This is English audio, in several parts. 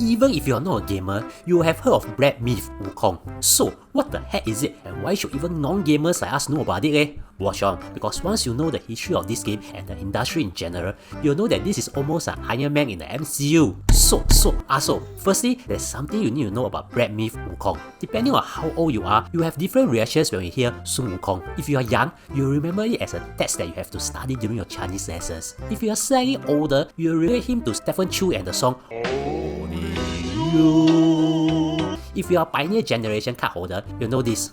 even if you're not a gamer, you have heard of Brad Myth Wukong. So, what the heck is it and why should even non-gamers like us know about it eh? Watch on, because once you know the history of this game and the industry in general, you'll know that this is almost an Iron Man in the MCU. So, firstly, there's something you need to know about Brad Myth Wukong. Depending on how old you are, you have different reactions when you hear Sun Wukong. If you are young, you'll remember it as a text that you have to study during your Chinese lessons. If you are slightly older, you'll relate him to Stephen Chu and the song Only You. If you are a Pioneer Generation card holder, you'll know this.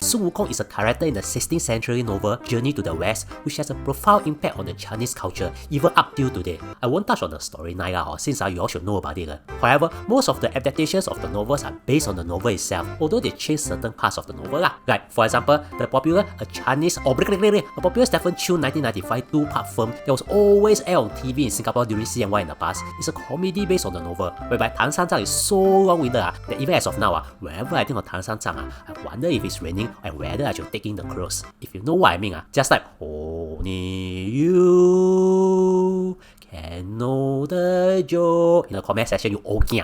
Sun Wukong is a character in the 16th century novel Journey to the West, which has a profound impact on the Chinese culture, even up till today. I won't touch on the storyline since you all should know about it. However, most of the adaptations of the novels are based on the novel itself, although they change certain parts of the novel. Like, for example, the popular Stephen Chu 1995 two-part film that was always aired on TV in Singapore during CNY in the past is a comedy based on the novel, whereby Tang Shan is so long-winded that even as of now, whenever I think of Tang Shan, I wonder if it's raining and whether I should take in the clothes. If you know what I mean, just like only you can know the joke in the comment section, you okay.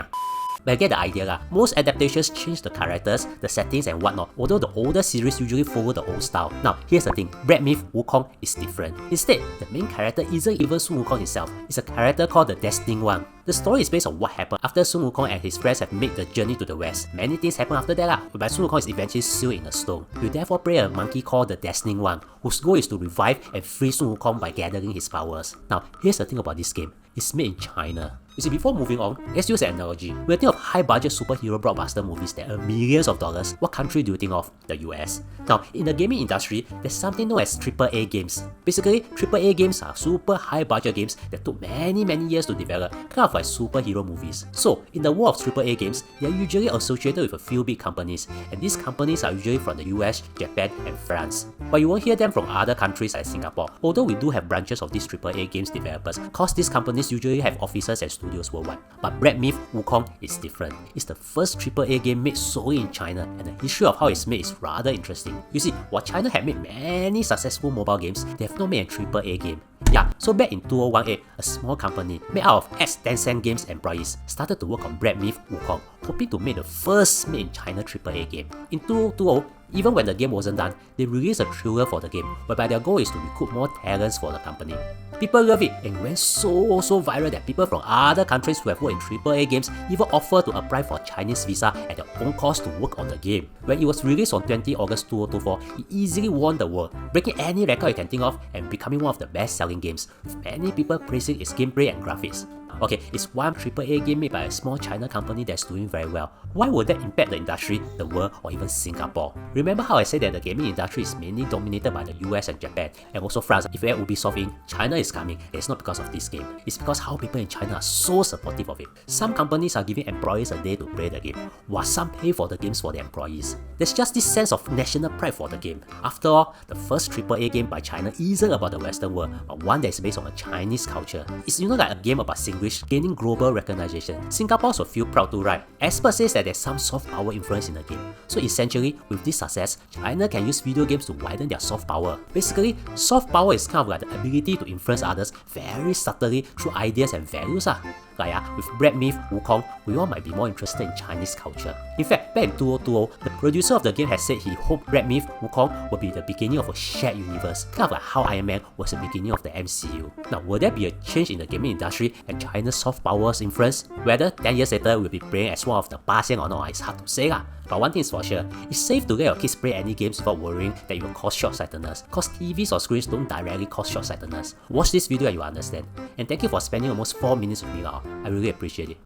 But I get the idea. Most adaptations change the characters, the settings and whatnot, although the older series usually follow the old style. Now, here's the thing, Brad Myth Wukong is different. Instead, the main character isn't even Sun Wukong himself, it's a character called the Destined One. The story is based on what happened after Sun Wukong and his friends have made the journey to the west. Many things happen after that, whereby Sun Wukong is eventually sealed in a stone. You therefore play a monkey called the Destined One, whose goal is to revive and free Sun Wukong by gathering his powers. Now, here's the thing about this game. It's made in China. You see, before moving on, let's use an analogy. When you think of high-budget superhero blockbuster movies that earn millions of dollars, what country do you think of? The US. Now, in the gaming industry, there's something known as AAA games. Basically, AAA games are super high-budget games that took many years to develop, kind of like superhero movies. So, in the world of AAA games, they are usually associated with a few big companies, and these companies are usually from the US, Japan, and France. But you won't hear them from other countries like Singapore, although we do have branches of these AAA games developers, cause these companies usually have offices and studios worldwide. But Brad Myth Wukong is different. It's the first AAA game made solely in China, and the history of how it's made is rather interesting. You see, while China had made many successful mobile games, they have not made a AAA game. Yeah, so back in 2018, a small company made out of ex-Tencent Games employees started to work on Brad Myth Wukong, hoping to make the first made in China AAA game. In 2020, even when the game wasn't done, they released a trailer for the game, whereby their goal is to recruit more talents for the company. People love it and went so viral that people from other countries who have worked in AAA games even offered to apply for a Chinese visa at their own cost to work on the game. When it was released on 20 August 2024, it easily won the world, breaking any record you can think of and becoming one of the best-selling games, with many people praising its gameplay and graphics. Okay, it's one AAA game made by a small China company that's doing very well. Why would that impact the industry, the world, or even Singapore? Remember how I said that the gaming industry is mainly dominated by the US and Japan, and also France. If you're at Ubisoft Inc., China is coming, and it's not because of this game. It's because how people in China are so supportive of it. Some companies are giving employees a day to play the game, while some pay for the games for their employees. There's just this sense of national pride for the game. After all, the first AAA game by China isn't about the Western world, but one that's based on a Chinese culture. It's like a game about Singlish gaining global recognition. Singapore will feel proud too, right? Experts say that there's some soft power influence in the game. So essentially, with this success, China can use video games to widen their soft power. Basically, soft power is kind of like the ability to influence others very subtly through ideas and values. Like with Brad Myth Wukong, we all might be more interested in Chinese culture. In fact, back in 2020, the producer of the game has said he hoped Brad Myth Wukong would be the beginning of a shared universe, kind of like how Iron Man was the beginning of the MCU. Now, will there be a change in the gaming industry and China's soft power's influence? Whether 10 years later we'll be playing as one of the past or not, it's hard to say. But one thing is for sure, it's safe to let your kids play any games without worrying that it will cause short-sightedness, cause TVs or screens don't directly cause short-sightedness. Watch this video and you'll understand. And thank you for spending almost 4 minutes with me. I really appreciate it.